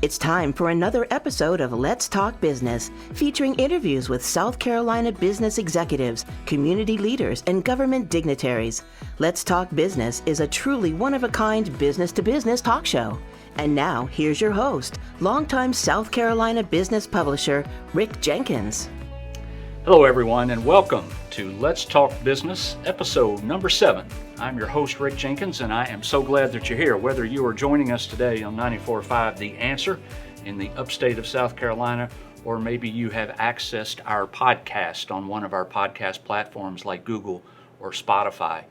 It's time for another episode of Let's Talk Business, featuring interviews with South Carolina business executives, community leaders, and government dignitaries. Let's Talk Business is a truly one-of-a-kind business-to-business talk show. And now, here's your host, longtime South Carolina business publisher, Rick Jenkins. Hello, everyone, and welcome to Let's Talk Business, episode number 7. I'm your host, Rick Jenkins, and I am so glad that you're here. Whether you are joining us today on 94.5 The Answer in the upstate of South Carolina, or maybe you have accessed our podcast on one of our podcast platforms like Google or Spotify,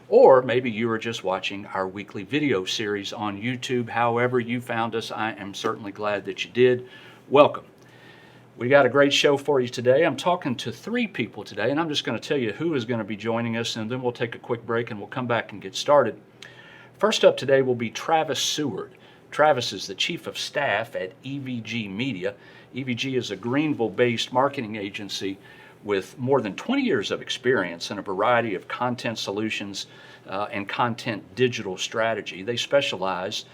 or maybe you are just watching our weekly video series on YouTube. However you found us, I am certainly glad that you did. Welcome. We got a great show for you today. I'm talking to 3 people today, and I'm just going to tell you who is going to be joining us, and then we'll take a quick break and we'll come back and get started. First up today will be Travis Seward. Travis is the Chief of Staff at EVG Media. EVG is a Greenville-based marketing agency with more than 20 years of experience in a variety of content solutions and content digital strategy. They specialize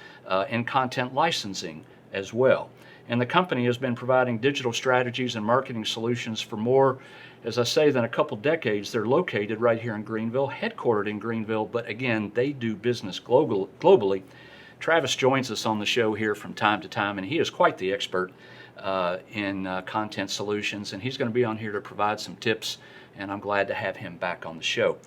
in content licensing as well. And the company has been providing digital strategies and marketing solutions for more, as I say, than a couple decades. They're located right here in Greenville, headquartered in Greenville, but again, they do business globally. Travis joins us on the show here from time to time, and he is quite the expert in content solutions, and he's going to be on here to provide some tips, and I'm glad to have him back on the show.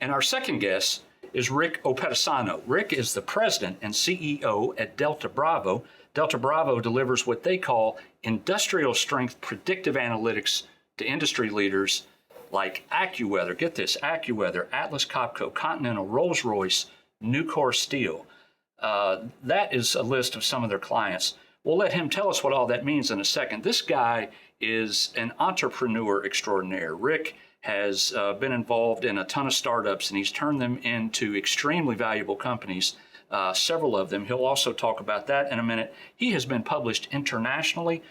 And our second guest is Rick Oppedisano. Rick is the president and CEO at Delta Bravo. Delta Bravo delivers what they call industrial strength predictive analytics to industry leaders like AccuWeather. Get this, AccuWeather, Atlas Copco, Continental, Rolls-Royce, Nucor Steel. That is a list of some of their clients. We'll let him tell us what all that means in a second. This guy is an entrepreneur extraordinaire. Rick has been involved in a ton of startups, and he's turned them into extremely valuable companies. Several of them. He'll also talk about that in a minute. He has been published internationally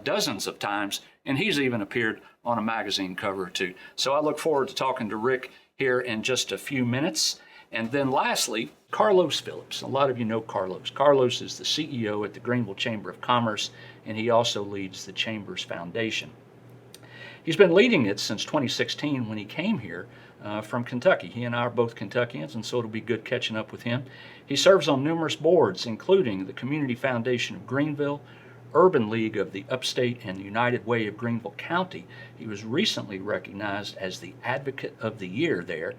dozens of times, and he's even appeared on a magazine cover or two. So I look forward to talking to Rick here in just a few minutes. And then lastly, Carlos Phillips. A lot of you know Carlos. Carlos is the CEO at the Greenville Chamber of Commerce, and he also leads the Chamber's Foundation. He's been leading it since 2016 when he came here from Kentucky. He and I are both Kentuckians, and so it'll be good catching up with him. He serves on numerous boards, including the Community Foundation of Greenville, Urban League of the Upstate, and the United Way of Greenville County. He was recently recognized as the Advocate of the Year there,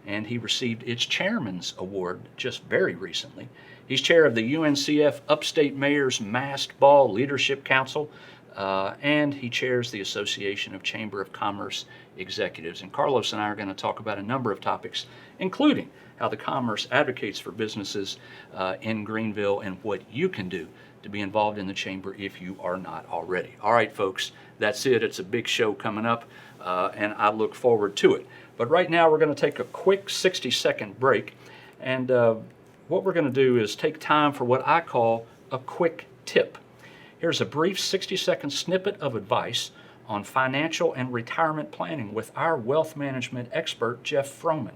and he received its Chairman's Award just very recently. He's chair of the UNCF Upstate Mayor's Masked Ball Leadership Council, and he chairs the Association of Chamber of Commerce Executives. And Carlos and I are going to talk about a number of topics, including how the Commerce advocates for businesses in Greenville and what you can do to be involved in the Chamber if you are not already. All right, folks, that's it. It's a big show coming up, and I look forward to it. But right now, we're going to take a quick 60-second break, and what we're going to do is take time for what I call a quick tip. Here's a brief 60-second snippet of advice on financial and retirement planning with our wealth management expert, Jeff Froman.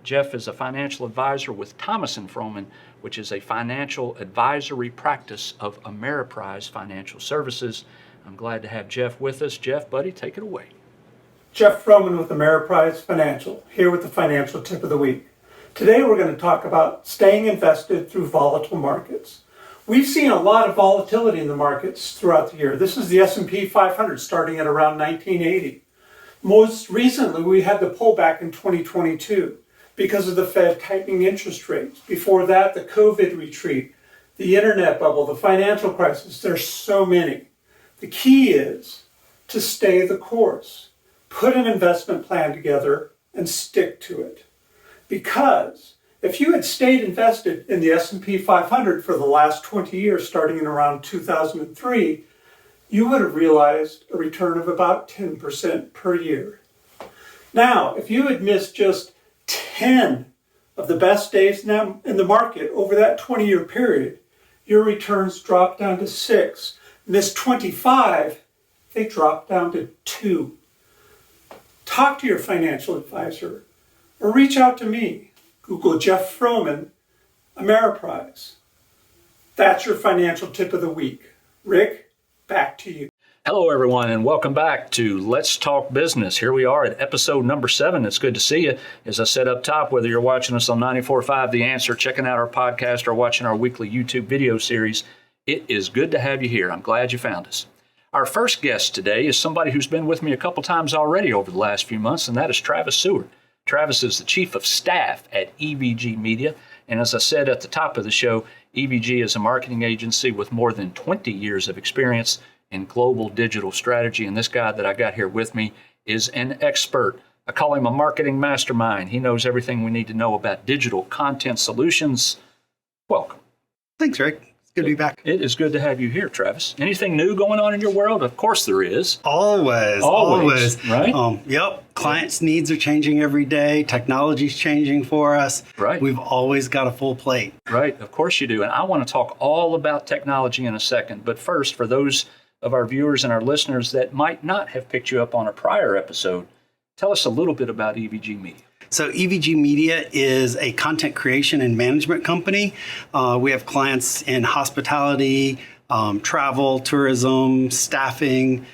Jeff is a financial advisor with Thomas & Froman, which is a financial advisory practice of Ameriprise Financial Services. I'm glad to have Jeff with us. Jeff, buddy, take it away. Jeff Froman with Ameriprise Financial, here with the financial tip of the week. Today we're going to talk about staying invested through volatile markets. We've seen a lot of volatility in the markets throughout the year. This is the S&P 500 starting at around 1980. Most recently, we had the pullback in 2022 because of the Fed tightening interest rates. Before that, the COVID retreat, the internet bubble, the financial crisis. There's so many. The key is to stay the course. Put an investment plan together and stick to it. Because if you had stayed invested in the S&P 500 for the last 20 years, starting in around 2003, you would have realized a return of about 10% per year. Now, if you had missed just 10 of the best days in the market over that 20-year period, your returns dropped down to 6. Missed 25, they dropped down to 2. Talk to your financial advisor or reach out to me. Google Jeff Froman, Ameriprise. That's your financial tip of the week. Rick, back to you. Hello, everyone, and welcome back to Let's Talk Business. Here we are at episode number 7. It's good to see you. As I said up top, whether you're watching us on 94.5 The Answer, checking out our podcast, or watching our weekly YouTube video series, it is good to have you here. I'm glad you found us. Our first guest today is somebody who's been with me a couple times already over the last few months, and that is Travis Seward. Travis is the Chief of Staff at EVG Media, and as I said at the top of the show, EVG is a marketing agency with more than 20 years of experience in global digital strategy, and this guy that I got here with me is an expert. I call him a marketing mastermind. He knows everything we need to know about digital content solutions. Welcome. Thanks, Rick. It's good to be back. It is good to have you here, Travis. Anything new going on in your world? Of course there is. Always. Right? Yep. Clients' needs are changing every day. Technology's changing for us. Right. We've always got a full plate. Right. Of course you do. And I want to talk all about technology in a second. But first, for those of our viewers and our listeners that might not have picked you up on a prior episode, tell us a little bit about EVG Media. So EVG Media is a content creation and management company. We have clients in hospitality, travel, tourism, staffing,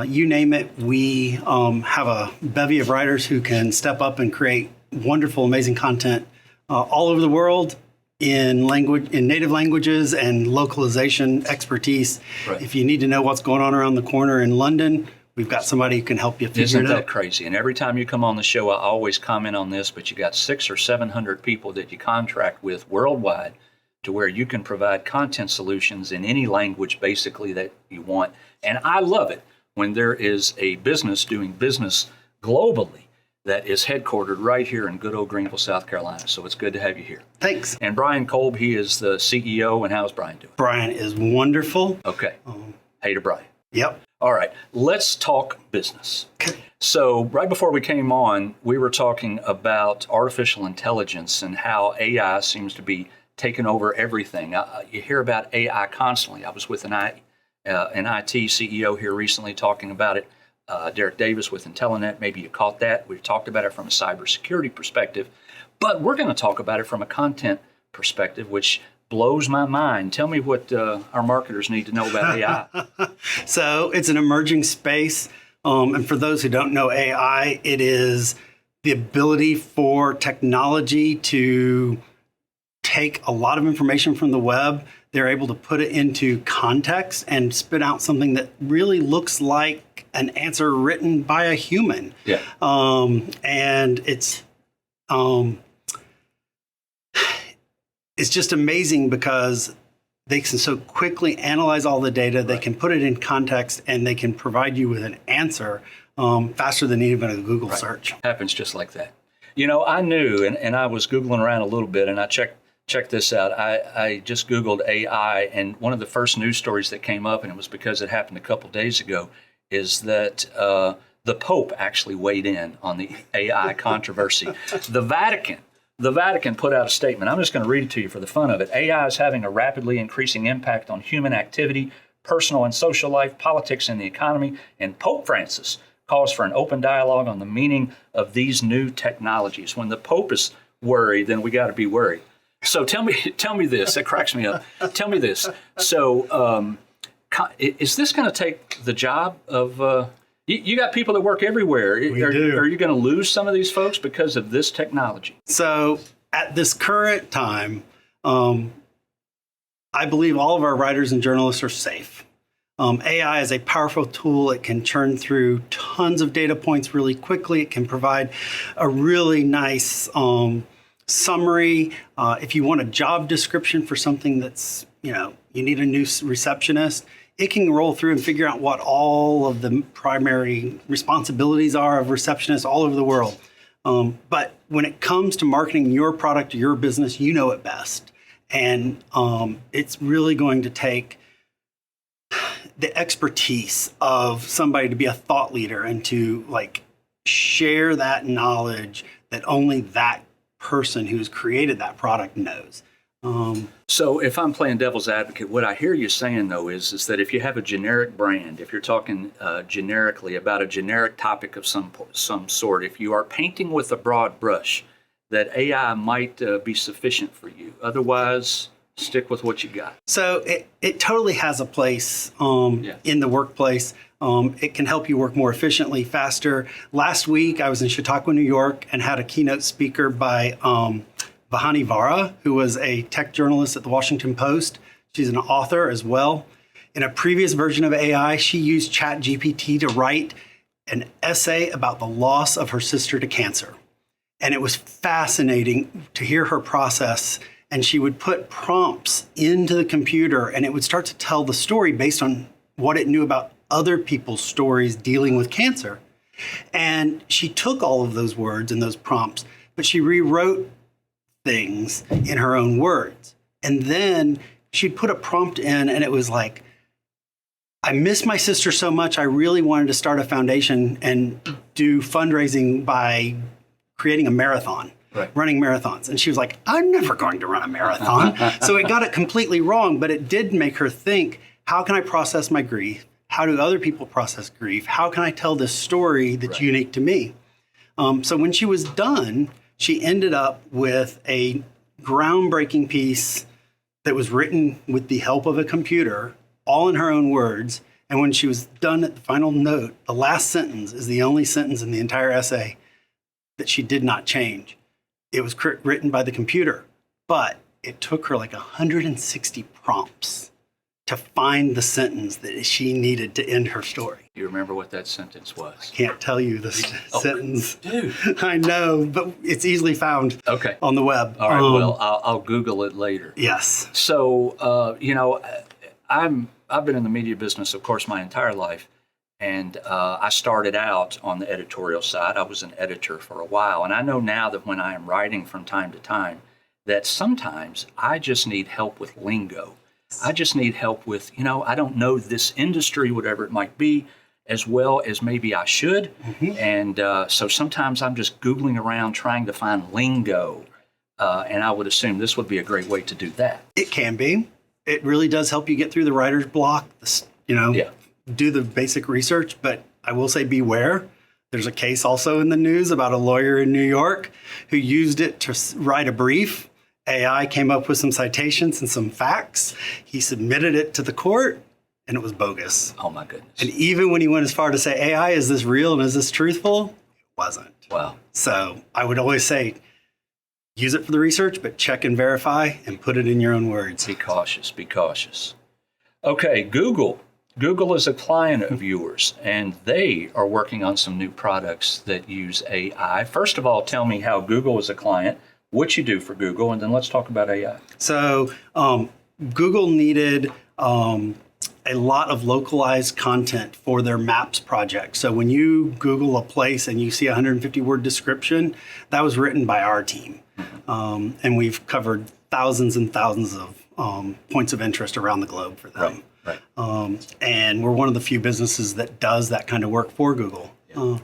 you name it. We have a bevy of writers who can step up and create wonderful, amazing content all over the world in native languages and localization expertise. Right. If you need to know what's going on around the corner in London, we've got somebody who can help you figure Isn't it out. that crazy? And every time you come on the show, I always comment on this, but you got 600 or 700 people that you contract with worldwide to where you can provide content solutions in any language basically that you want. And I love it when there is a business doing business globally that is headquartered right here in good old Greenville, South Carolina. So it's good to have you here. Thanks. And Brian Kolb, he is the CEO. And how's Brian doing? Brian is wonderful. Okay. Hey to Brian. Yep. All right. Let's talk business. Okay. So right before we came on, we were talking about artificial intelligence and how AI seems to be taking over everything. You hear about AI constantly. I was with an IT CEO here recently talking about it. Derek Davis with Intellinet, maybe you caught that. We've talked about it from a cybersecurity perspective, but we're going to talk about it from a content perspective, which blows my mind. Tell me what our marketers need to know about AI. So it's an emerging space. And for those who don't know AI, it is the ability for technology to take a lot of information from the web. They're able to put it into context and spit out something that really looks like an answer written by a human. Yeah. And it's just amazing because they can so quickly analyze all the data, they can put it in context, and they can provide you with an answer faster than even a Google search. Happens just like that. You know, I knew, and I was Googling around a little bit, and I checked this out. I just Googled AI, and one of the first news stories that came up, and it was because it happened a couple days ago, is that the Pope actually weighed in on the AI controversy. The Vatican put out a statement. I'm just going to read it to you for the fun of it. AI is having a rapidly increasing impact on human activity, personal and social life, politics, and the economy. And Pope Francis calls for an open dialogue on the meaning of these new technologies. When the Pope is worried, then we got to be worried. So tell me this. It cracks me up. Tell me this. So is this going to take the job of? You got people that work everywhere. Are you going to lose some of these folks because of this technology? So at this current time, I believe all of our writers and journalists are safe. AI is a powerful tool. It can churn through tons of data points really quickly. It can provide a really nice summary. If you want a job description for something that's, you need a new receptionist, it can roll through and figure out what all of the primary responsibilities are of receptionists all over the world. But when it comes to marketing your product or your business, you know it best. And it's really going to take the expertise of somebody to be a thought leader and to share that knowledge that only that person who's created that product knows. So if I'm playing devil's advocate, what I hear you saying, though, is that if you have a generic brand, if you're talking generically about a generic topic of some sort, if you are painting with a broad brush, that AI might be sufficient for you. Otherwise, Stick with what you got. So it totally has a place in the workplace. It can help you work more efficiently, faster. Last week, I was in Chautauqua, New York, and had a keynote speaker by Vahani Vara, who was a tech journalist at the Washington Post. She's an author as well. In a previous version of AI, she used ChatGPT to write an essay about the loss of her sister to cancer. And it was fascinating to hear her process. And she would put prompts into the computer, and it would start to tell the story based on what it knew about other people's stories dealing with cancer. And she took all of those words and those prompts, but she rewrote things in her own words. And then she'd put a prompt in, and it was like, I miss my sister so much, I really wanted to start a foundation and do fundraising by creating a marathon. Right. Running marathons. And she was like, I'm never going to run a marathon. So it got it completely wrong, but it did make her think, how can I process my grief? How do other people process grief? How can I tell this story that's unique to me? So when she was done, she ended up with a groundbreaking piece that was written with the help of a computer, all in her own words. And when she was done at the final note, the last sentence is the only sentence in the entire essay that she did not change. It was written by the computer, but it took her like 160 prompts to find the sentence that she needed to end her story. Do you remember what that sentence was? I can't tell you the sentence. Dude. I know, but it's easily found on the web. All right, well, I'll Google it later. Yes. So, I've been in the media business, of course, my entire life. And I started out on the editorial side. I was an editor for a while. And I know now that when I am writing from time to time, that sometimes I just need help with lingo. I just need help with, I don't know this industry, whatever it might be, as well as maybe I should. Mm-hmm. And so sometimes I'm just Googling around trying to find lingo. And I would assume this would be a great way to do that. It can be. It really does help you get through the writer's block, do the basic research, but I will say beware. There's a case also in the news about a lawyer in New York who used it to write a brief. AI came up with some citations and some facts. He submitted it to the court, and it was bogus. Oh, my goodness. And even when he went as far to say, AI, is this real and is this truthful? It wasn't. Wow. So I would always say, use it for the research, but check and verify and put it in your own words. Be cautious. Be cautious. Okay, Google. Google is a client of yours, and they are working on some new products that use AI. First of all, tell me how Google is a client, what you do for Google, and then let's talk about AI. So Google needed a lot of localized content for their Maps project. So when you Google a place and you see a 150-word description, that was written by our team. Mm-hmm. And we've covered thousands and thousands of points of interest around the globe for them. Right. And we're one of the few businesses that does that kind of work for Google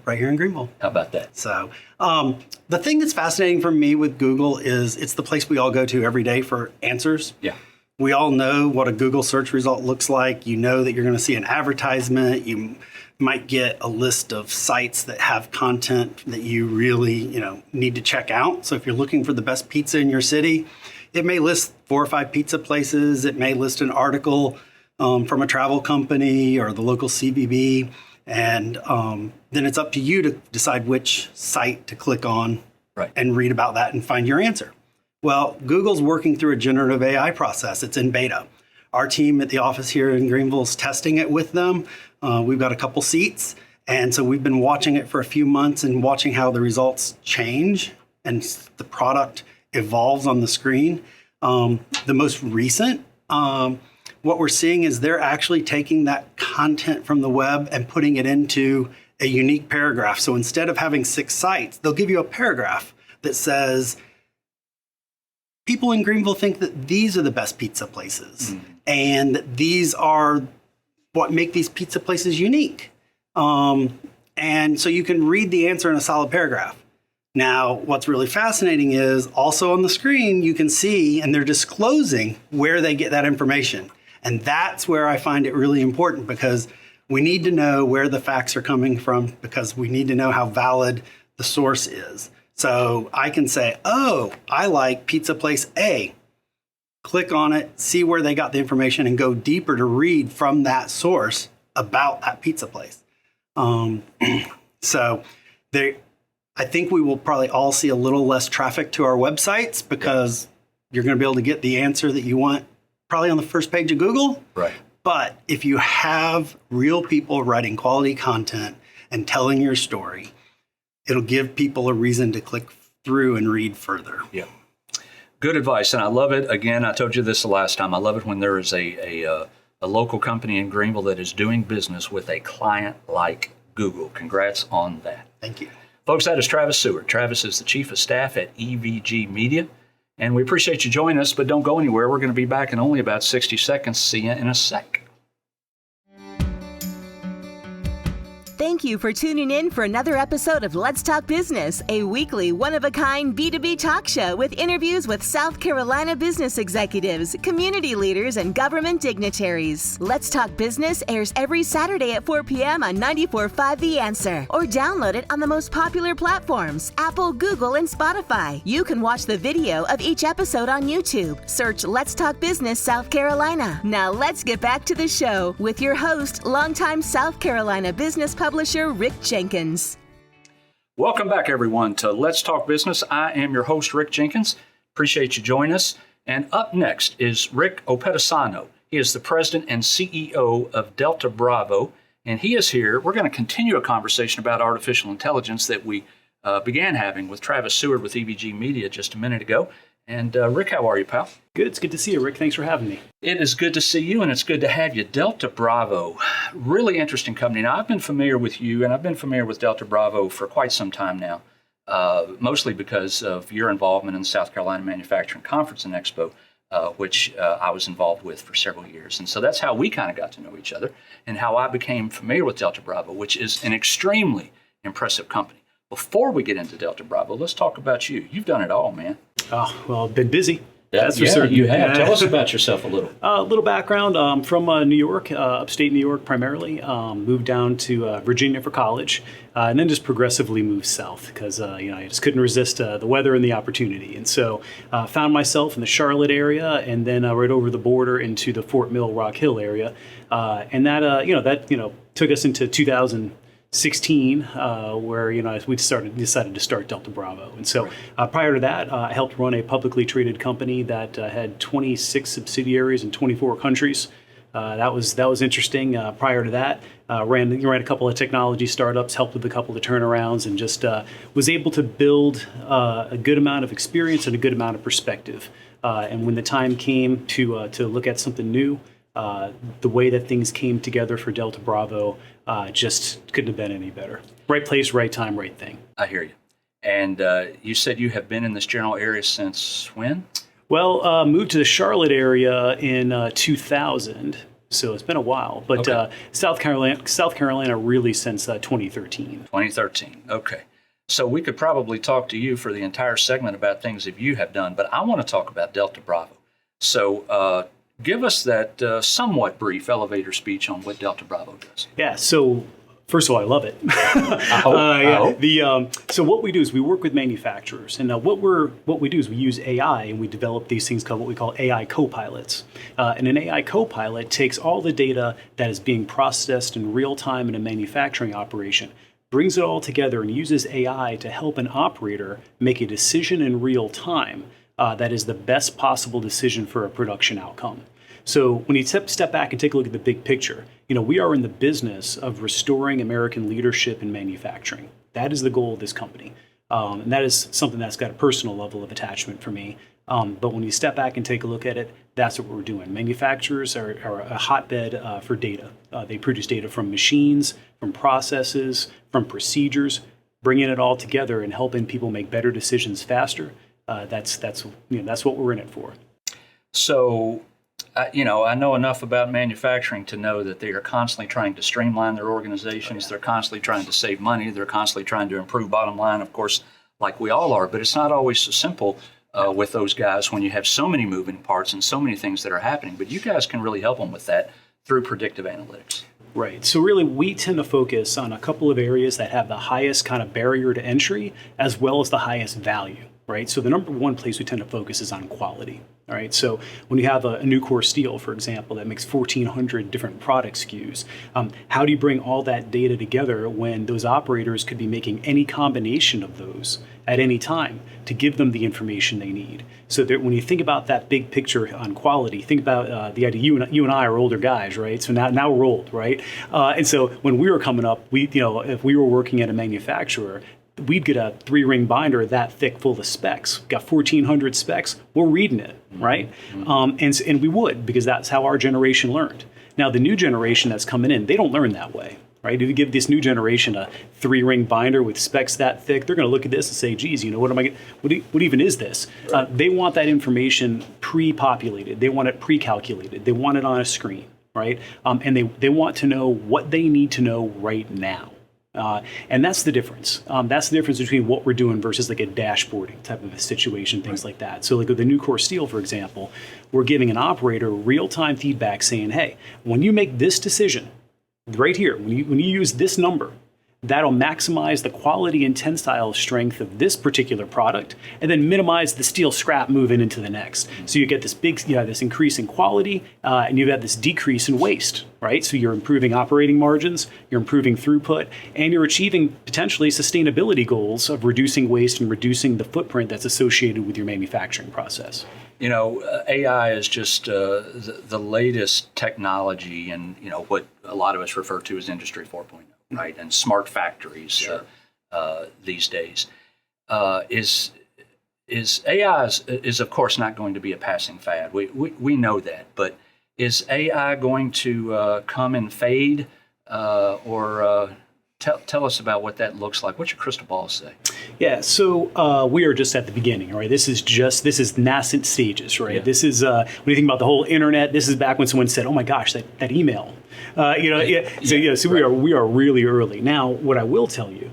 right here in Greenville. How about that? So the thing that's fascinating for me with Google is it's the place we all go to every day for answers. Yeah. We all know what a Google search result looks like. You know that you're going to see an advertisement. You might get a list of sites that have content that you really, need to check out. So if you're looking for the best pizza in your city, it may list 4 or 5 pizza places. It may list an article from a travel company or the local CVB. And then it's up to you to decide which site to click on and read about that and find your answer. Well, Google's working through a generative AI process. It's in beta. Our team at the office here in Greenville is testing it with them. We've got a couple seats. And so we've been watching it for a few months and watching how the results change and the product evolves on the screen. The most recent, what we're seeing is they're actually taking that content from the web and putting it into a unique paragraph. So instead of having 6 sites, they'll give you a paragraph that says, people in Greenville think that these are the best pizza places, and that these are what make these pizza places unique. And so you can read the answer in a solid paragraph. Now, what's really fascinating is also on the screen, you can see, and they're disclosing where they get that information. And that's where I find it really important, because we need to know where the facts are coming from, because we need to know how valid the source is. So I can say, oh, I like pizza place A. click on it, see where they got the information, and go deeper to read from that source about that pizza place. So I think we will probably all see a little less traffic to our websites because you're going to be able to get the answer that you want probably on the first page of Google. Right. But if you have real people writing quality content and telling your story, it'll give people a reason to click through and read further. Yeah. Good advice. And I love it. Again, I told you this the last time. I love it when there is a local company in Greenville that is doing business with a client like Google. Congrats on that. Thank you. Folks, that is Travis Seward. Travis is the Chief of Staff at EVG Media. And we appreciate you joining us, but don't go anywhere. We're going to be back in only about 60 seconds. See you in a sec. Thank you for tuning in for another episode of Let's Talk Business, a weekly one-of-a-kind B2B talk show with interviews with South Carolina business executives, community leaders, and government dignitaries. Let's Talk Business airs every Saturday at 4 p.m. on 94.5 The Answer, or download it on the most popular platforms, Apple, Google, and Spotify. You can watch the video of each episode on YouTube. Search Let's Talk Business South Carolina. Now let's get back to the show with your host, longtime South Carolina business publisher Rick Jenkins. Welcome back, everyone, to Let's Talk Business. I am your host, Rick Jenkins. Appreciate you joining us. And up next is Rick Oppedisano. He is the president and CEO of Delta Bravo, and he is here. We're going to continue a conversation about artificial intelligence that we began having with Travis Seward with EVG Media just a minute ago. And Rick, how are you, pal? Good. It's good to see you, Rick. Thanks for having me. It is good to see you, and it's good to have you. Delta Bravo, really interesting company. Now, I've been familiar with you, and I've been familiar with Delta Bravo for quite some time now, mostly because of your involvement in the South Carolina Manufacturing Conference and Expo, which I was involved with for several years. And so that's how we kind of got to know each other and how I became familiar with Delta Bravo, which is an extremely impressive company. Before we get into Delta Bravo, let's talk about you. You've done it all, man. Oh, well, I've been busy. That's for certain. You have. Tell us about yourself a little. A little background. From New York, upstate New York primarily. Moved down to Virginia for college, and then just progressively moved south because I just couldn't resist the weather and the opportunity. And so found myself in the Charlotte area, and then right over the border into the Fort Mill, Rock Hill area, and that took us into 2016, where we decided to start Delta Bravo. And so prior to that, I helped run a publicly traded company that had 26 subsidiaries in 24 countries. That was interesting. Prior to that, ran a couple of technology startups, helped with a couple of turnarounds, and just was able to build a good amount of experience and a good amount of perspective. And when the time came to look at something new, the way that things came together for Delta Bravo just couldn't have been any better. Right place, right time, right thing. I hear you. And you said you have been in this general area since when? Well, moved to the Charlotte area in 2000, so it's been a while. But okay. South Carolina really since 2013. 2013, okay. So we could probably talk to you for the entire segment about things that you have done, but I want to talk about Delta Bravo. So give us that somewhat brief elevator speech on what Delta Bravo does. Yeah, so first of all, I love it. I hope. So what we do is we work with manufacturers, and what we do is we use AI, and we develop these things called what we call AI co-pilots. And an AI co-pilot takes all the data that is being processed in real time in a manufacturing operation, brings it all together, and uses AI to help an operator make a decision in real time that is the best possible decision for a production outcome. So when you step back and take a look at the big picture, we are in the business of restoring American leadership in manufacturing. That is the goal of this company. And that is something that's got a personal level of attachment for me. But when you step back and take a look at it, that's what we're doing. Manufacturers are a hotbed for data. They produce data from machines, from processes, from procedures, bringing it all together and helping people make better decisions faster. That's what we're in it for. So, I know enough about manufacturing to know that they are constantly trying to streamline their organizations. Oh, yeah. They're constantly trying to save money. They're constantly trying to improve bottom line, of course, like we all are. But it's not always so simple with those guys when you have so many moving parts and so many things that are happening. But you guys can really help them with that through predictive analytics. Right. So really, we tend to focus on a couple of areas that have the highest kind of barrier to entry as well as the highest value. right? So the number one place we tend to focus is on quality. All right, so when you have a new core steel, for example, that makes 1,400 different product SKUs, how do you bring all that data together when those operators could be making any combination of those at any time to give them the information they need? So that when you think about that big picture on quality, think about the idea. You and I are older guys, right? So now we're old, right? And so when we were coming up, if we were working at a manufacturer, we'd get a 3-ring binder that thick full of specs. Got 1,400 specs. We're reading it, right? And we would, because that's how our generation learned. Now, the new generation that's coming in, they don't learn that way, right? If you give this new generation a 3-ring binder with specs that thick, they're going to look at this and say, geez, what even is this? Right. They want that information pre-populated. They want it pre-calculated. They want it on a screen, right? And they want to know what they need to know right now. And that's the difference. That's the difference between what we're doing versus like a dashboarding type of a situation, things like that. So like with the new core steel, for example, we're giving an operator real-time feedback saying, hey, when you make this decision right here, when you use this number, that'll maximize the quality and tensile strength of this particular product and then minimize the steel scrap moving into the next. So you get this this increase in quality and you have this decrease in waste, right? So you're improving operating margins, you're improving throughput, and you're achieving potentially sustainability goals of reducing waste and reducing the footprint that's associated with your manufacturing process. AI is just the latest technology and, what a lot of us refer to as Industry 4.0. Right, and smart factories sure. These days. Is AI is of course not going to be a passing fad. We know that, but is AI going to come and fade, or tell us about what that looks like? What's your crystal ball say? Yeah, so we are just at the beginning, right? This is nascent stages, right? Yeah. This is when you think about the whole internet. This is back when someone said, "Oh my gosh, that email." So we are really early now. What I will tell you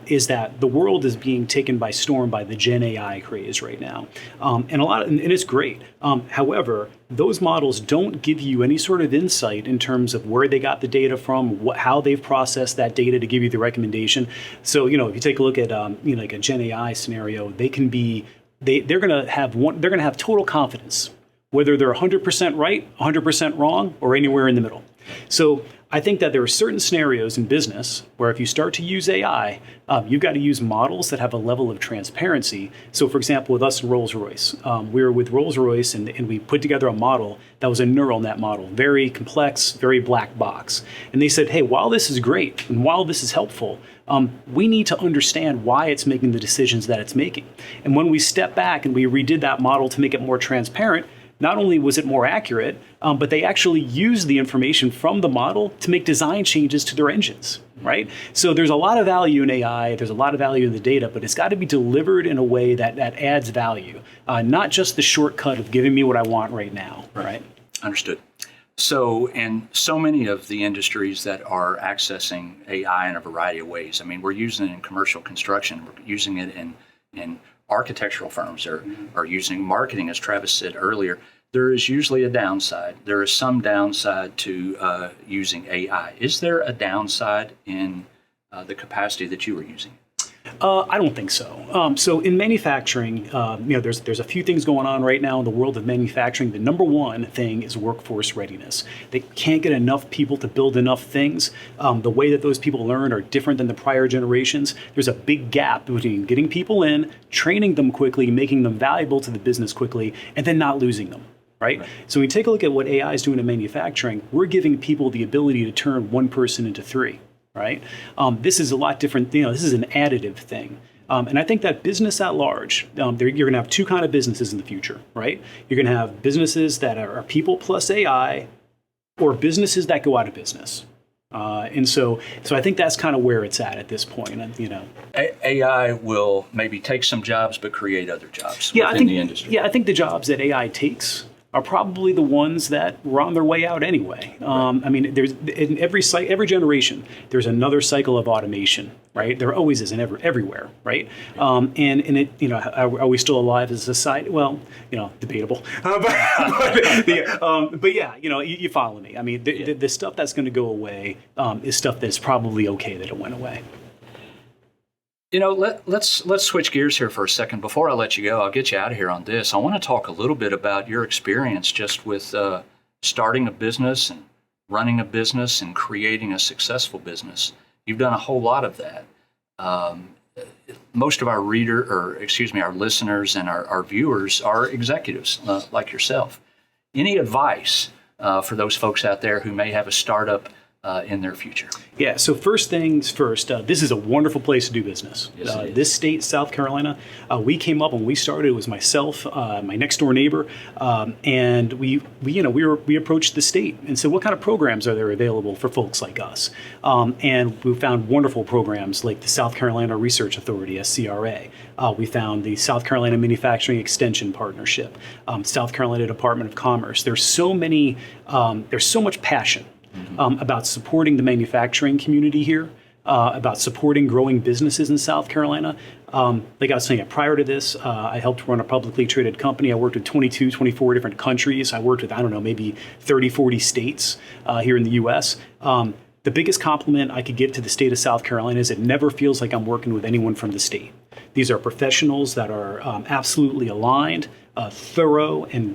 is that the world is being taken by storm by the Gen AI craze right now, and it's great. However, those models don't give you any sort of insight in terms of where they got the data from, how they've processed that data to give you the recommendation. So if you take a look at like a Gen AI scenario, they're going to have total confidence whether they're 100% right, 100% wrong, or anywhere in the middle. So I think that there are certain scenarios in business where if you start to use AI, you've got to use models that have a level of transparency. So for example, with us and Rolls-Royce, we were with Rolls-Royce and we put together a model that was a neural net model, very complex, very black box. And they said, hey, while this is great and while this is helpful, we need to understand why it's making the decisions that it's making. And when we stepped back and we redid that model to make it more transparent, not only was it more accurate, but they actually used the information from the model to make design changes to their engines, right? So there's a lot of value in AI, there's a lot of value in the data, but it's got to be delivered in a way that adds value, not just the shortcut of giving me what I want right now, right? Understood. So in so many of the industries that are accessing AI in a variety of ways, I mean, we're using it in commercial construction, we're using it in architectural firms are using marketing, as Travis said earlier. There is usually a downside. There is some downside to using AI. Is there a downside in the capacity that you are using? I don't think so. So in manufacturing, there's a few things going on right now in the world of manufacturing. The number one thing is workforce readiness. They can't get enough people to build enough things. The way that those people learn are different than the prior generations. There's a big gap between getting people in, training them quickly, making them valuable to the business quickly, and then not losing them. Right? So when we take a look at what AI is doing in manufacturing, we're giving people the ability to turn one person into three. Right? This is a lot different. This is an additive thing. And I think that business at large, you're going to have two kind of businesses in the future, right? You're going to have businesses that are people plus AI, or businesses that go out of business. And so I think that's kind of where it's at this point. AI will maybe take some jobs, but create other jobs within the industry. Yeah, I think the jobs that AI takes are probably the ones that were on their way out anyway. I mean, there's in every generation, there's another cycle of automation, right? There always is, everywhere, right? And it, are we still alive as a society? Well, debatable. But yeah, you follow me. I mean, the stuff that's going to go away is stuff that's probably okay that it went away. Let's switch gears here for a second. Before I let you go, I'll get you out of here on this. I want to talk a little bit about your experience just with starting a business and running a business and creating a successful business. You've done a whole lot of that. Most of our our listeners and our viewers are executives like yourself. Any advice for those folks out there who may have a startup in their future? Yeah, so first things first, this is a wonderful place to do business. Yes, this state, South Carolina, we came up when we started, it was myself, my next door neighbor, and we approached the state and said, what kind of programs are there available for folks like us? And we found wonderful programs like the South Carolina Research Authority, SCRA. We found the South Carolina Manufacturing Extension Partnership, South Carolina Department of Commerce. There's so much passion about supporting the manufacturing community here, about supporting growing businesses in South Carolina. Like I was saying, prior to this, I helped run a publicly traded company. I worked with 22, 24 different countries. I worked with, maybe 30, 40 states here in the U.S. The biggest compliment I could give to the state of South Carolina is it never feels like I'm working with anyone from the state. These are professionals that are absolutely aligned, thorough, and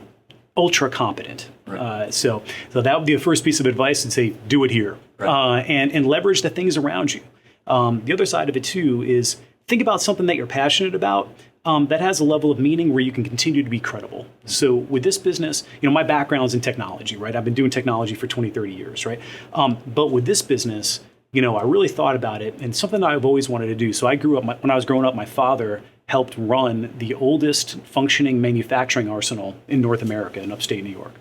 ultra competent. Right. So that would be the first piece of advice, and say, do it here. Right. And leverage the things around you. The other side of it too is think about something that you're passionate about that has a level of meaning where you can continue to be credible. So with this business, my background's in technology, right? I've been doing technology for 20, 30 years, right? But with this business, I really thought about it, and something that I've always wanted to do. So I grew up, when I was growing up, my father helped run the oldest functioning manufacturing arsenal in North America in upstate New York.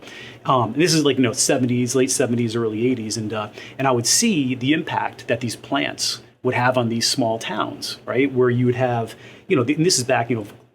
This is like 70s, late 70s, early 80s, and I would see the impact that these plants would have on these small towns, right? Where you would have, and this is back,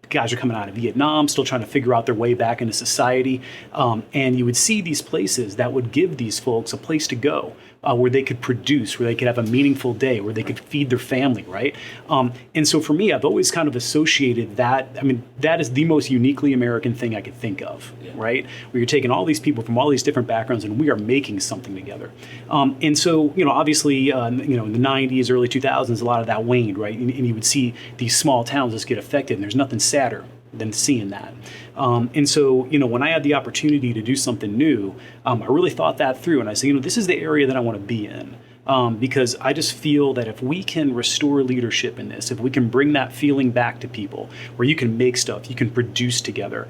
guys are coming out of Vietnam, still trying to figure out their way back into society, and you would see these places that would give these folks a place to go, where they could produce, where they could have a meaningful day, where they could feed their family, right? And so for me, I've always kind of associated that, that is the most uniquely American thing I could think of, right? Where you're taking all these people from all these different backgrounds and we are making something together. And so, obviously, in the 90s, early 2000s, a lot of that waned, right? And you would see these small towns just get affected, and there's nothing sadder than seeing that. And so, when I had the opportunity to do something new, I really thought that through. And I said, this is the area that I want to be in. Because I just feel that if we can restore leadership in this, if we can bring that feeling back to people where you can make stuff, you can produce together,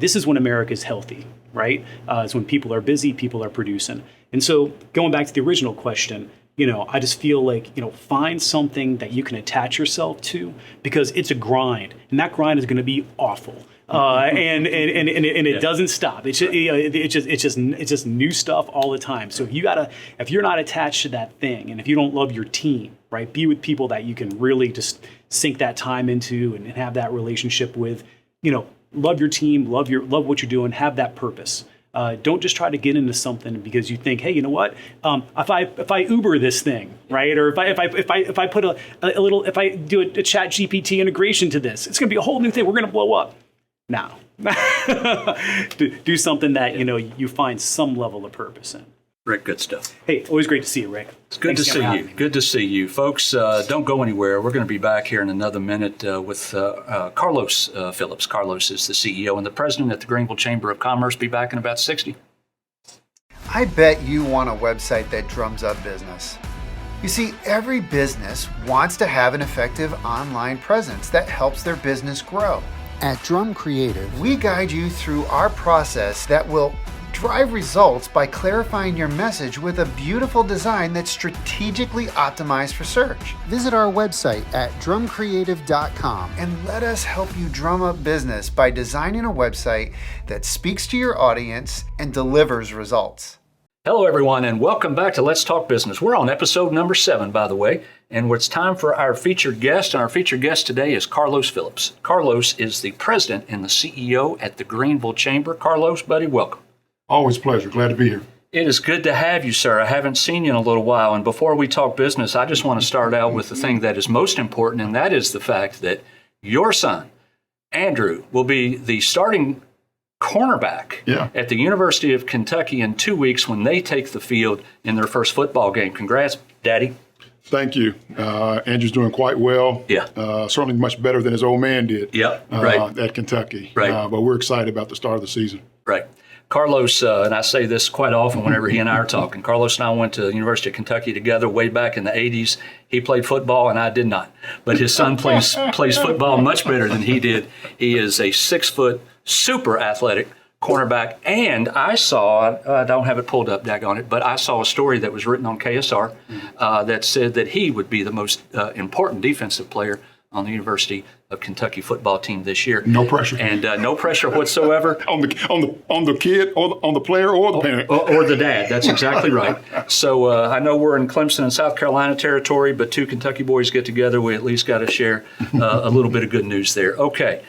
this is when America is healthy, right? It's when people are busy, people are producing. And so going back to the original question, I just feel like, find something that you can attach yourself to, because it's a grind, and that grind is going to be awful. And it doesn't stop. It's just new stuff all the time. So if you're not attached to that thing, and if you don't love your team, right, be with people that you can really just sink that time into and have that relationship with. Love your team, love what you're doing, have that purpose. Don't just try to get into something because you think, hey, you know what? If I Uber this thing, right, or if I put if I do a Chat GPT integration to this, it's going to be a whole new thing. We're going to blow up. Now, do something that you find some level of purpose in. Rick, good stuff. Hey, always great to see you, Rick. It's good to see you. Good to see you. Folks, don't go anywhere. We're going to be back here in another minute with Carlos Phillips. Carlos is the CEO and the president at the Greenville Chamber of Commerce. Be back in about 60. I bet you want a website that drums up business. You see, every business wants to have an effective online presence that helps their business grow. At Drum Creative, we guide you through our process that will drive results by clarifying your message with a beautiful design that's strategically optimized for search. Visit our website at drumcreative.com and let us help you drum up business by designing a website that speaks to your audience and delivers results. Hello, everyone, and welcome back to Let's Talk Business. We're on episode number 7, by the way, and it's time for our featured guest, and our featured guest today is Carlos Phillips. Carlos is the president and the CEO at the Greenville Chamber. Carlos, buddy, welcome. Always a pleasure. Glad to be here. It is good to have you, sir. I haven't seen you in a little while, and before we talk business, I just want to start out with the thing that is most important, and that is the fact that your son, Andrew, will be the starting cornerback at the University of Kentucky in 2 weeks when they take the field in their first football game. Congrats, Daddy. Thank you. Andrew's doing quite well. Yeah. Certainly much better than his old man did. Yep. Right. At Kentucky. Right. But we're excited about the start of the season. Right. Carlos, and I say this quite often whenever he and I are talking, Carlos and I went to the University of Kentucky together way back in the 80s. He played football and I did not. But his son plays football much better than he did. He is a 6-foot, super athletic cornerback. And I saw, I don't have it pulled up, daggone it, but I saw a story that was written on KSR that said that he would be the most important defensive player on the University of Kentucky football team this year. No pressure. And no pressure whatsoever. on the kid or on the player or the parent. Or the dad. That's exactly right. So I know we're in Clemson and South Carolina territory, but two Kentucky boys get together. We at least got to share a little bit of good news there. Okay.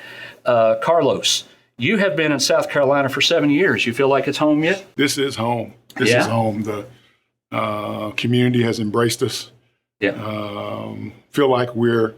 Carlos, you have been in South Carolina for 7 years. You feel like it's home yet? This is home. This is home. The community has embraced us. Yeah. Feel like we're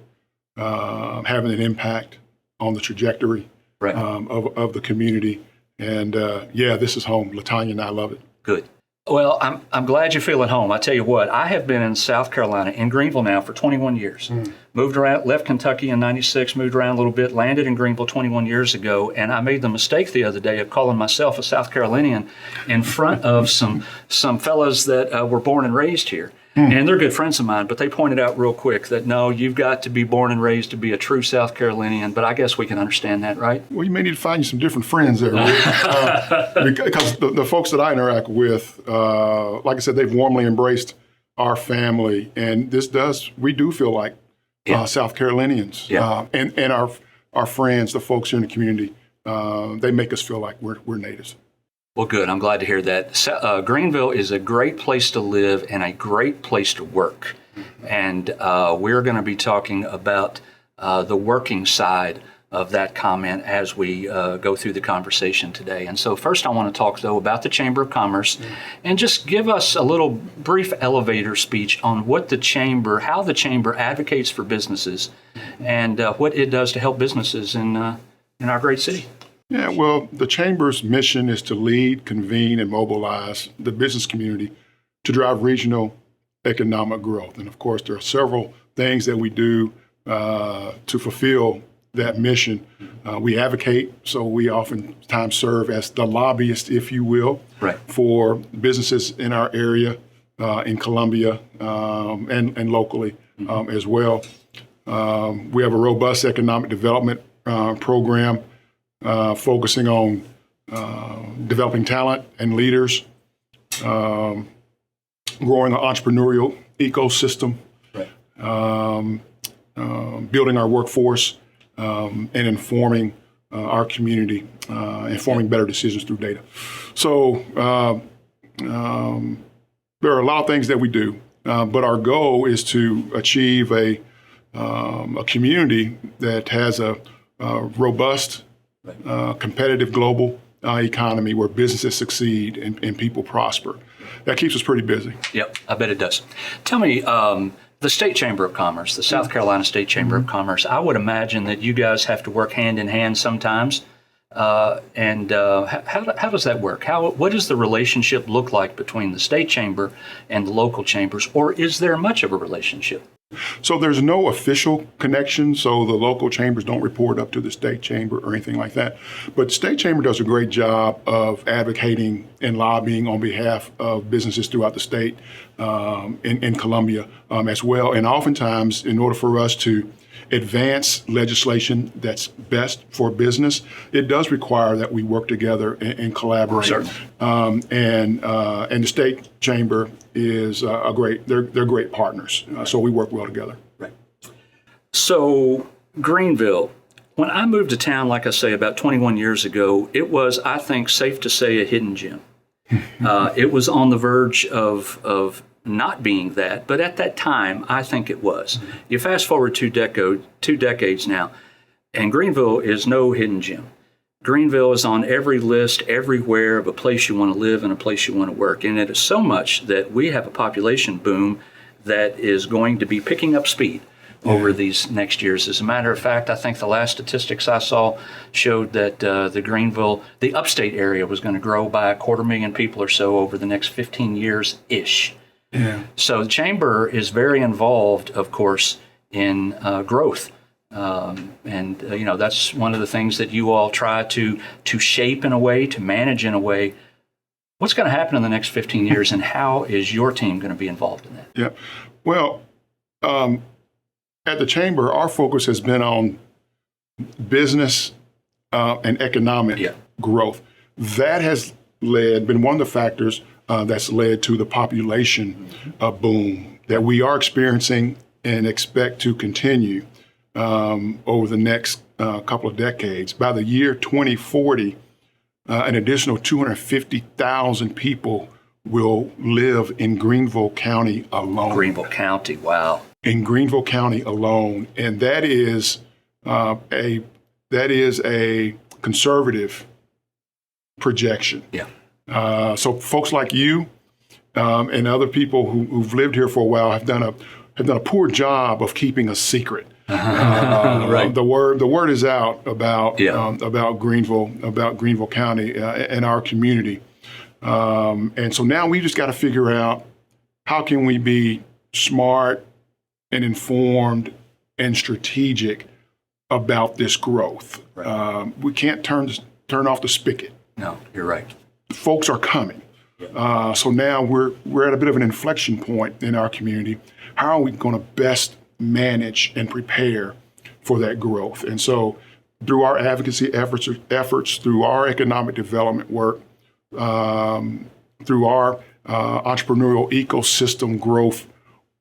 having an impact on the trajectory of the community. And this is home. LaTanya and I love it. Good. Well, I'm glad you feel at home. I tell you what, I have been in South Carolina, in Greenville now for 21 years. Moved around, left Kentucky in 96, moved around a little bit, landed in Greenville 21 years ago, and I made the mistake the other day of calling myself a South Carolinian in front of some fellas that were born and raised here. And they're good friends of mine, but they pointed out real quick that, no, you've got to be born and raised to be a true South Carolinian, but I guess we can understand that, right? Well, you may need to find you some different friends there, Rick. Because the folks that I interact with, like I said, they've warmly embraced our family, and we do feel like South Carolinians. Yeah. And our friends, the folks here in the community, they make us feel like we're natives. Well, good. I'm glad to hear that. Greenville is a great place to live and a great place to work. And we're going to be talking about the working side of that comment as we go through the conversation today. And so first I want to talk, though, about the Chamber of Commerce and just give us a little brief elevator speech on how the Chamber advocates for businesses and what it does to help businesses in our great city. Yeah, well, the Chamber's mission is to lead, convene, and mobilize the business community to drive regional economic growth. And of course, there are several things that we do to fulfill that mission. We advocate, so we oftentimes serve as the lobbyist, if you will, for businesses in our area, in Columbia, and locally as well. We have a robust economic development program focusing on developing talent and leaders, growing an entrepreneurial ecosystem, building our workforce, and informing our community, informing better decisions through data. So there are a lot of things that we do, but our goal is to achieve a community that has a robust, competitive global economy where businesses succeed and people prosper. That keeps us pretty busy. Yep, I bet it does. Tell me, the State Chamber of Commerce, the South Carolina State Chamber of Commerce, I would imagine that you guys have to work hand in hand sometimes. How does that work? What does the relationship look like between the State Chamber and the local chambers, or is there much of a relationship? So there's no official connection, so the local chambers don't report up to the state chamber or anything like that. But the state chamber does a great job of advocating and lobbying on behalf of businesses throughout the state, in Columbia as well. And oftentimes, in order for us to advance legislation that's best for business, it does require that we work together and collaborate. And the state chamber is they're great partners. So we work well together. Right. So Greenville, when I moved to town, like I say, about 21 years ago, it was, I think, safe to say, a hidden gem. It was on the verge of not being that, but at that time, I think it was. You fast forward two decades now, and Greenville is no hidden gem. Greenville is on every list everywhere of a place you want to live and a place you want to work. And it is so much that we have a population boom that is going to be picking up speed over these next years. As a matter of fact, I think the last statistics I saw showed that the upstate area was going to grow by 250,000 people or so over the next 15 years-ish. Yeah. So the chamber is very involved, of course, in growth. That's one of the things that you all try to shape in a way, to manage in a way. What's going to happen in the next 15 years, and how is your team going to be involved in that? Yeah. Well, at the chamber, our focus has been on business and economic growth. That has been one of the factors that's led to the population boom that we are experiencing and expect to continue over the next couple of decades. By the year 2040, an additional 250,000 people will live in Greenville County alone. Greenville County, wow. In Greenville County alone, and that is a conservative projection. Yeah. So folks like you and other people who've lived here for a while have done a poor job of keeping a secret. Right. The word is out about Greenville County and our community, and so now we just got to figure out how can we be smart and informed and strategic about this growth. Right. We can't turn off the spigot. No, you're right. Folks are coming. So now we're at a bit of an inflection point in our community. How are we going to best manage and prepare for that growth? And so through our advocacy efforts, through our economic development work, through our entrepreneurial ecosystem growth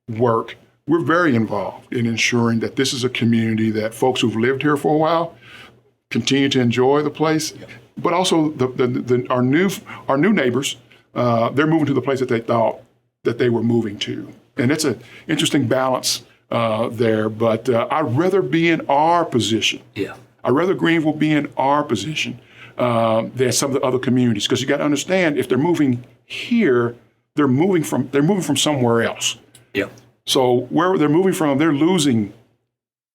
work, we're very involved in ensuring that this is a community that folks who've lived here for a while continue to enjoy the place, but also our new neighbors, they're moving to the place that they thought that they were moving to. And it's an interesting balance there, but I'd rather be in our position. Yeah. I'd rather Greenville be in our position than some of the other communities, because you got to understand, if they're moving here, they're moving from somewhere else. Yeah. So where they're moving from, they're losing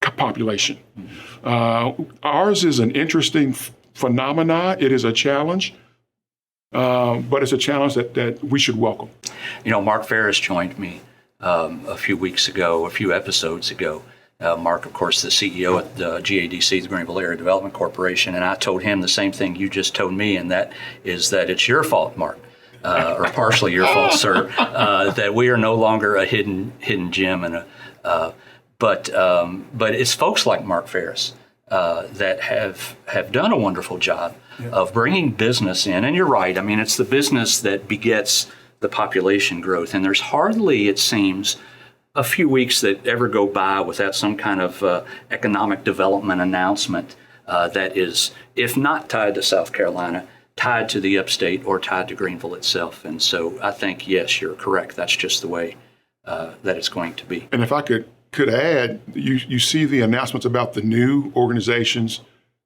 population. Ours is an interesting phenomena. It is a challenge, but it's a challenge that we should welcome. You know, Mark Ferris joined me a few episodes ago. Mark, of course, the CEO at the GADC, the Greenville Area Development Corporation, and I told him the same thing you just told me, and that is that it's your fault, Mark. Or partially your fault, sir, that we are no longer a hidden gem, but it's folks like Mark Ferris that have done a wonderful job of bringing business in. And you're right. I mean, it's the business that begets the population growth, and there's hardly, it seems, a few weeks that ever go by without some kind of economic development announcement that is, if not tied to South Carolina, tied to the upstate or tied to Greenville itself. And so I think, yes, you're correct. That's just the way that it's going to be. And if I could add, you see the announcements about the new organizations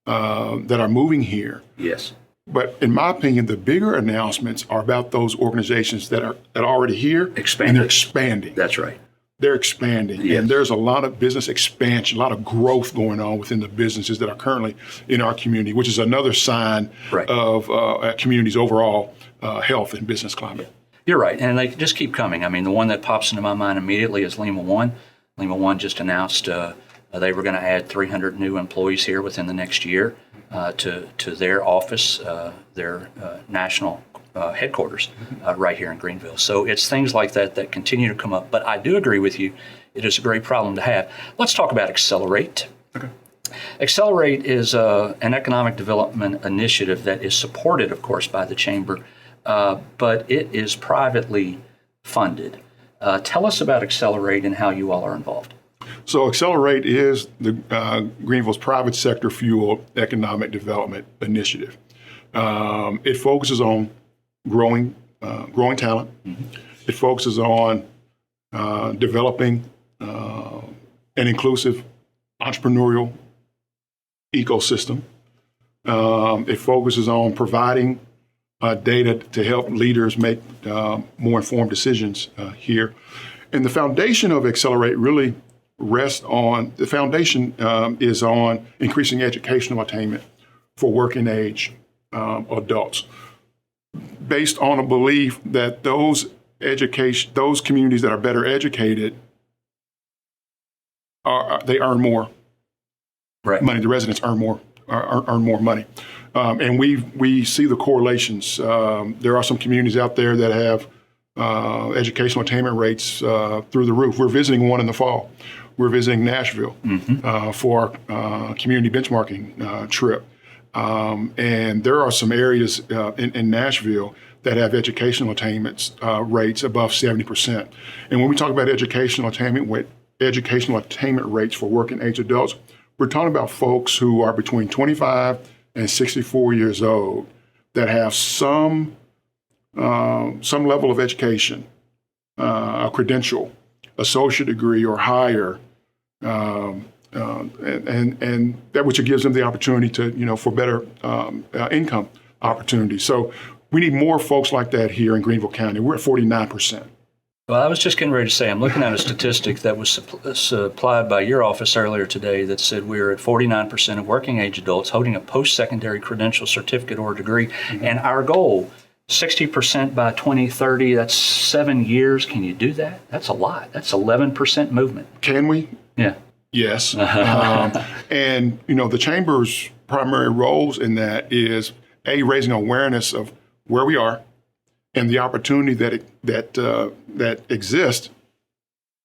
that are moving here. Yes. But in my opinion, the bigger announcements are about those organizations that are already here. Expanding. And they're expanding. That's right. They're expanding. Yes. And there's a lot of business expansion, a lot of growth going on within the businesses that are currently in our community, which is another sign of a community's overall health and business climate. You're right. And they just keep coming. I mean, the one that pops into my mind immediately is Lima One. Lima One just announced they were going to add 300 new employees here within the next year to their office, their national headquarters right here in Greenville. So it's things like that that continue to come up. But I do agree with you. It is a great problem to have. Let's talk about Accelerate. Okay. Accelerate is an economic development initiative that is supported, of course, by the Chamber, but it is privately funded. Tell us about Accelerate and how you all are involved. So Accelerate is the Greenville's private sector fueled economic development initiative. It focuses on growing talent. Mm-hmm. It focuses on developing an inclusive entrepreneurial ecosystem. It focuses on providing data to help leaders make more informed decisions here. And the foundation of Accelerate really rests on, the foundation is on increasing educational attainment for working age adults, based on a belief that those education, those communities that are better educated, they earn more money. The residents earn more money, and we see the correlations. There are some communities out there that have educational attainment rates through the roof. We're visiting one in the fall. We're visiting Nashville for our community benchmarking trip. And there are some areas in Nashville that have educational attainment rates above 70%. And when we talk about educational attainment rates for working age adults, we're talking about folks who are between 25 and 64 years old that have some level of education, a credential, associate degree or higher, and that which gives them the opportunity to, for better income opportunities. So we need more folks like that here in Greenville County. We're at 49%. Well, I was just getting ready to say, I'm looking at a statistic that was supplied by your office earlier today that said we're at 49% of working age adults holding a post-secondary credential, certificate, or degree. And our goal, 60% by 2030, that's 7 years. Can you do that? That's a lot. That's 11% movement. Can we? Yeah. Yes. And, the Chamber's primary roles in that is, raising awareness of where we are and the opportunity that exists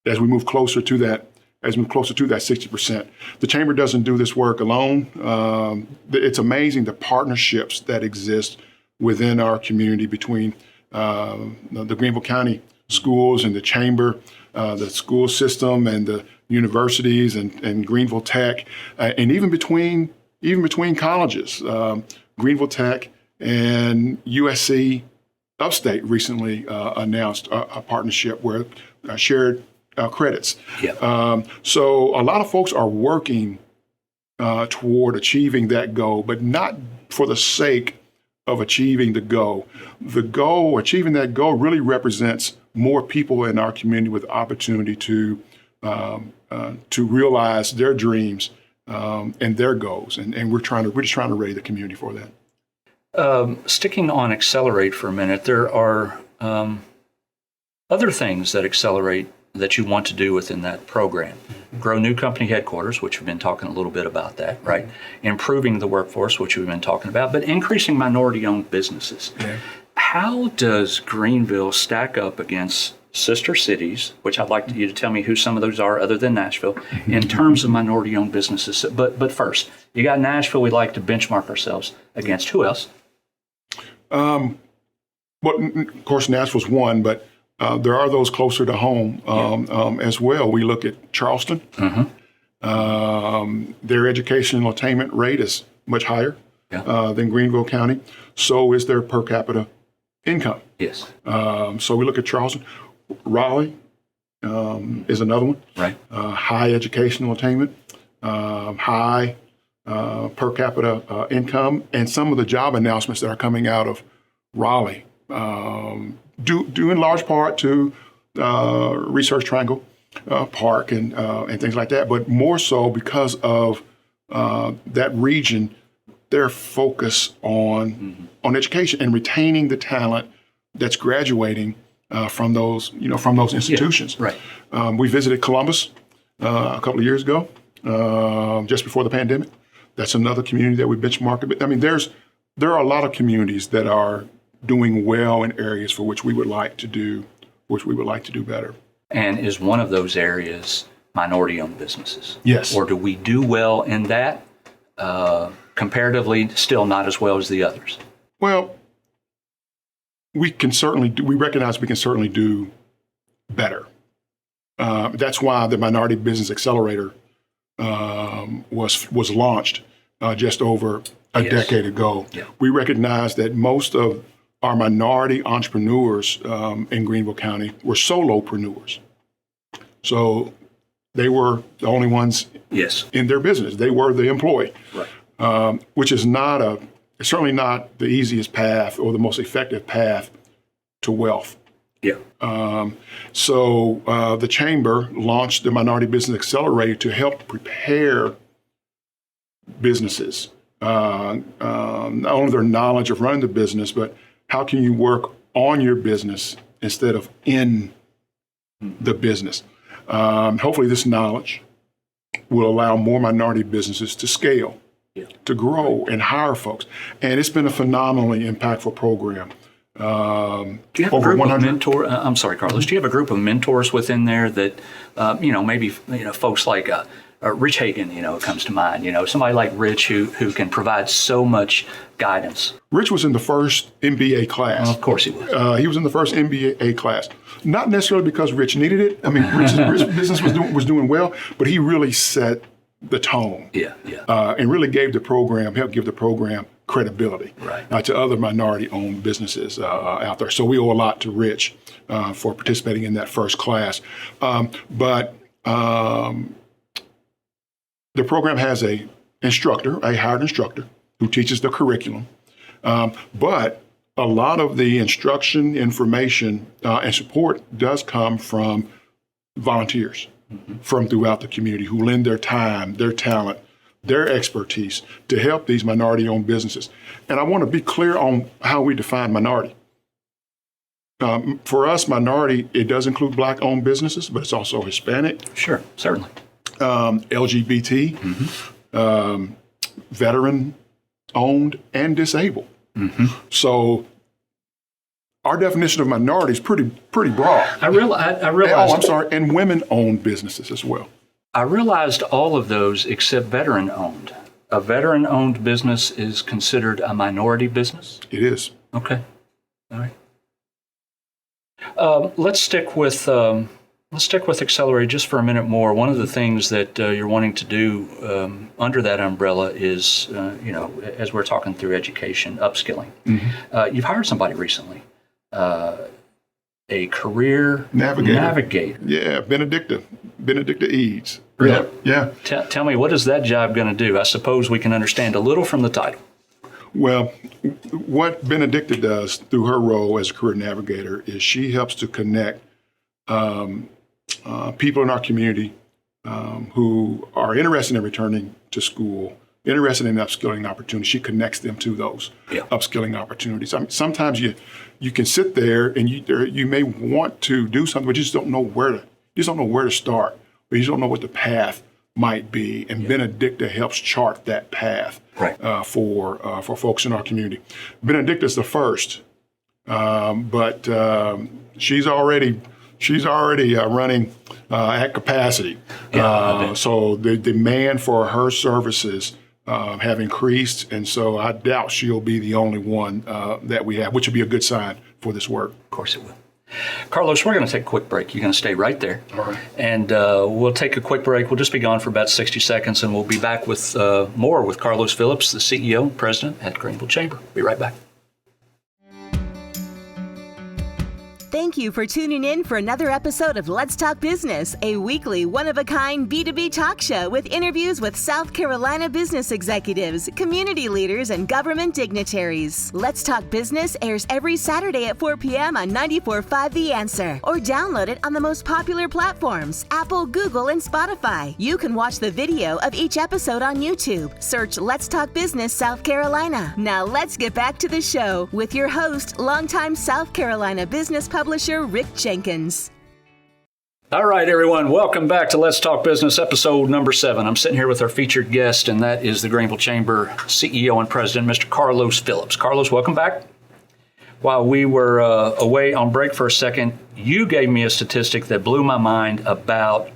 as we move closer to that 60%. The Chamber doesn't do this work alone. It's amazing the partnerships that exist within our community between the Greenville County schools and the Chamber, the school system and the universities and Greenville Tech, and even between colleges. Greenville Tech and USC Upstate recently announced a partnership where shared credits. Yeah. So a lot of folks are working toward achieving that goal, but not for the sake of achieving the goal. Achieving that goal really represents more people in our community with opportunity to realize their dreams and their goals, and we're just trying to ready the community for that. Sticking on Accelerate for a minute, there are other things that Accelerate that you want to do within that program. Grow new company headquarters, which we've been talking a little bit about that, right? Improving the workforce, which we've been talking about, but increasing minority-owned businesses. Yeah. How does Greenville stack up against sister cities, which I'd like you to tell me who some of those are other than Nashville, in terms of minority-owned businesses? But first, you got Nashville we'd like to benchmark ourselves against. Who else? Well, of course, Nashville's one, but there are those closer to home as well. We look at Charleston. Their educational attainment rate is much higher than Greenville County. So is their per capita income. Yes. So we look at Charleston. Raleigh is another one. Right. High educational attainment, high per capita income, and some of the job announcements that are coming out of Raleigh, due in large part to Research Triangle Park and things like that, but more so because of that region, their focus on education and retaining the talent that's graduating from those institutions. Yeah, right. We visited Columbus a couple of years ago, just before the pandemic. That's another community that we benchmark. I mean, there are a lot of communities that are doing well in areas for which we would like to do better. And is one of those areas minority-owned businesses? Yes. Or do we do well in that? Comparatively, still not as well as the others? Well, we recognize we can certainly do better. That's why the Minority Business Accelerator was launched just over a decade ago. Yeah. We recognize that most of our minority entrepreneurs in Greenville County were solopreneurs. So they were the only ones in their business. They were the employee, right. Which is certainly not the easiest path or the most effective path to wealth. Yeah. So the Chamber launched the Minority Business Accelerator to help prepare businesses, not only their knowledge of running the business, but how can you work on your business instead of in the business. Hopefully this knowledge will allow more minority businesses to scale, to grow and hire folks. And it's been a phenomenally impactful program. Do you have a group of mentors? I'm sorry, Carlos. Do you have a group of mentors within there that, maybe folks like Rich Hagan, comes to mind. Somebody like Rich who can provide so much guidance. Rich was in the first MBA class. Well, of course he was. He was in the first MBA class. Not necessarily because Rich needed it. I mean, Rich's business was doing well, but he really set the tone. And really helped give the program credibility to other minority-owned businesses out there. So we owe a lot to Rich for participating in that first class. But the program has a hired instructor, who teaches the curriculum. But a lot of the instruction, information, and support does come from volunteers from throughout the community who lend their time, their talent, their expertise to help these minority-owned businesses. And I want to be clear on how we define minority. For us, minority, it does include Black-owned businesses, but it's also Hispanic. Sure, certainly. LGBT, veteran-owned, and disabled. So our definition of minority is pretty broad. I realized. Oh, I'm sorry, and women-owned businesses as well. I realized all of those except veteran-owned. A veteran-owned business is considered a minority business? It is. Okay. All right. Let's stick with Accelerate just for a minute more. One of the things that you're wanting to do under that umbrella is, as we're talking through education, upskilling. You've hired somebody recently, a career navigator. Yeah, Benedicta Eads. Really? Yeah. Tell me, what is that job going to do? I suppose we can understand a little from the title. Well, what Benedicta does through her role as a career navigator is she helps to connect people in our community who are interested in returning to school, interested in upskilling opportunities. She connects them to those upskilling opportunities. I mean, sometimes you can sit there and you may want to do something, but you just don't know where to start, or you just don't know what the path might be. And Benedicta helps chart that path for folks in our community. Benedicta's the first, but she's already running at capacity. So the demand for her services have increased, and so I doubt she'll be the only one that we have, which would be a good sign for this work. Of course it will. Carlos, we're going to take a quick break. You're going to stay right there. All right. And we'll take a quick break. We'll just be gone for about 60 seconds, and we'll be back with more with Carlos Phillips, the CEO and president at Greenville Chamber. Be right back. Thank you for tuning in for another episode of Let's Talk Business, a weekly one-of-a-kind B2B talk show with interviews with South Carolina business executives, community leaders, and government dignitaries. Let's Talk Business airs every Saturday at 4 p.m. on 94.5 The Answer, or download it on the most popular platforms, Apple, Google, and Spotify. You can watch the video of each episode on YouTube. Search Let's Talk Business South Carolina. Now let's get back to the show with your host, longtime South Carolina business publisher Rick Jenkins. All right, everyone. Welcome back to Let's Talk Business, episode number 7. I'm sitting here with our featured guest, and that is the Greenville Chamber CEO and president, Mr. Carlos Phillips. Carlos, welcome back. While we were away on break for a second, you gave me a statistic that blew my mind about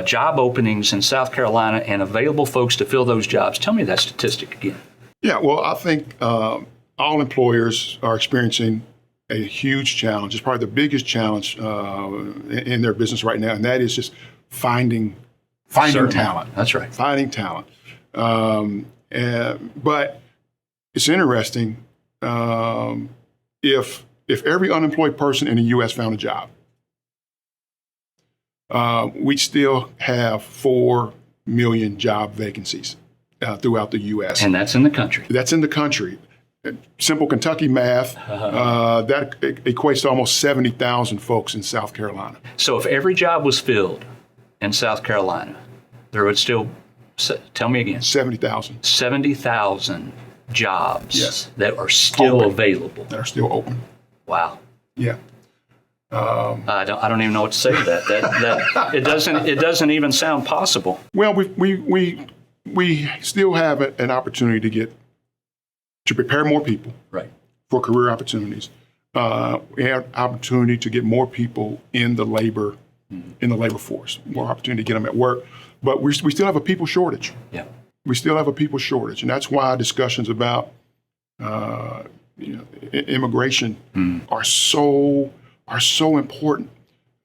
job openings in South Carolina and available folks to fill those jobs. Tell me that statistic again. Yeah, well, I think all employers are experiencing a huge challenge. It's probably the biggest challenge in their business right now, and that is just finding talent. That's right. Finding talent. But it's interesting if every unemployed person in the U.S. found a job, we still have 4 million job vacancies throughout the U.S. And that's in the country. That's in the country. Simple Kentucky math, that equates to almost 70,000 folks in South Carolina. So if every job was filled in South Carolina, there would still, tell me again. 70,000. 70,000 jobs that are still available. That are still open. Wow. Yeah. I don't even know what to say to that. That it doesn't even sound possible. Well, we still have an opportunity to prepare more people Right. for career opportunities. We have opportunity to get more people in the labor force, more opportunity to get them at work. But we still have a people shortage. Yeah. We still have a people shortage, and that's why discussions about immigration are so important.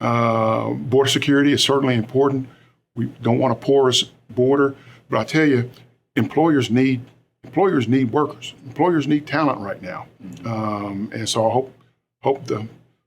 Border security is certainly important. We don't want a porous border, but I tell you, employers need workers. Employers need talent right now, and so I hope the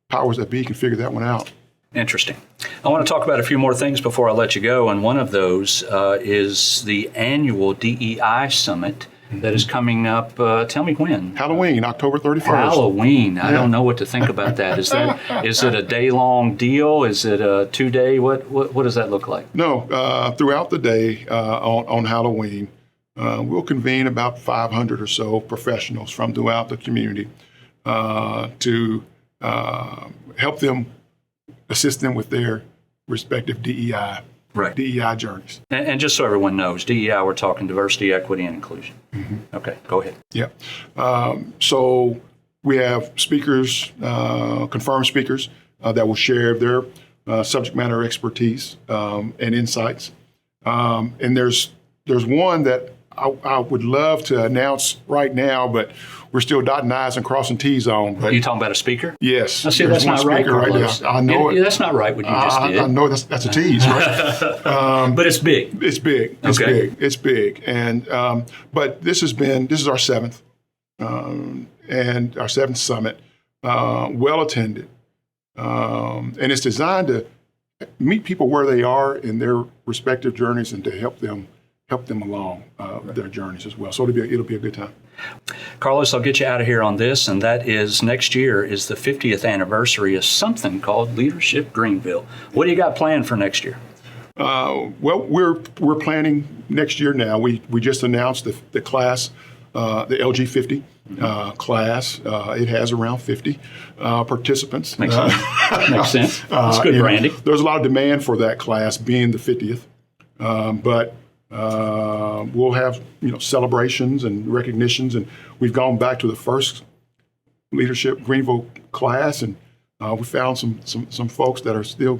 powers that be can figure that one out. Interesting. I want to talk about a few more things before I let you go, and one of those is the annual DEI Summit that is coming up. Tell me when. Halloween, October 31st. Halloween. I don't know what to think about that. Is it a day-long deal? Is it a 2-day? What does that look like? No, throughout the day on Halloween, we'll convene about 500 or so professionals from throughout the community to help them, assist them with their respective DEI journeys. And just so everyone knows, DEI, we're talking diversity, equity, and inclusion. Mm-hmm. Okay, go ahead. Yeah. So we have speakers, confirmed speakers, that will share their subject matter expertise and insights. And there's one that I would love to announce right now, but we're still dotting I's and crossing T's on. But you talking about a speaker? Yes. Now, see, that's not right, Carlos. I know it. That's not right what you just did. I know that's a tease, right? But it's big. It's big. It's okay. big. It's big. And but this is our seventh and our seventh summit, well attended, and it's designed to meet people where they are in their respective journeys and to help them along their journeys as well. So it'll be a good time. Carlos, I'll get you out of here on this, and that is next year is the 50th anniversary of something called Leadership Greenville. What do you got planned for next year? Well, we're planning next year now. We just announced the class, the LG 50 class. It has around 50 participants. Makes sense. Makes sense. That's good branding. There's a lot of demand for that class being the 50th, but we'll have celebrations and recognitions, and we've gone back to the first Leadership Greenville class, and we found some folks that are still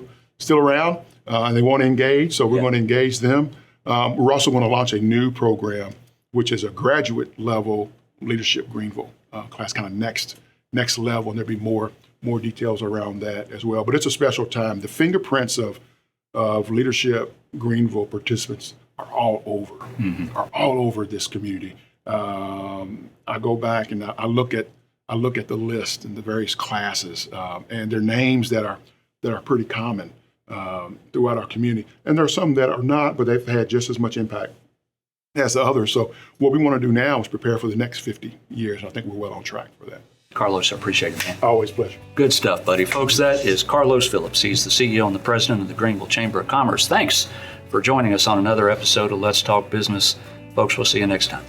around and they want to engage, so we're going to engage them. We're also going to launch a new program, which is a graduate level Leadership Greenville class, kind of next level, and there'll be more details around that as well. But it's a special time. The fingerprints of Leadership Greenville participants are all over this community. I go back and I look at the list and the various classes and their names that are pretty common throughout our community. And there are some that are not, but they've had just as much impact as the others. So what we want to do now is prepare for the next 50 years. I think we're well on track for that. Carlos, I appreciate it, man. Always a pleasure. Good stuff, buddy. Folks, that is Carlos Phillips. He's the CEO and the president of the Greenville Chamber of Commerce. Thanks for joining us on another episode of Let's Talk Business. Folks, we'll see you next time.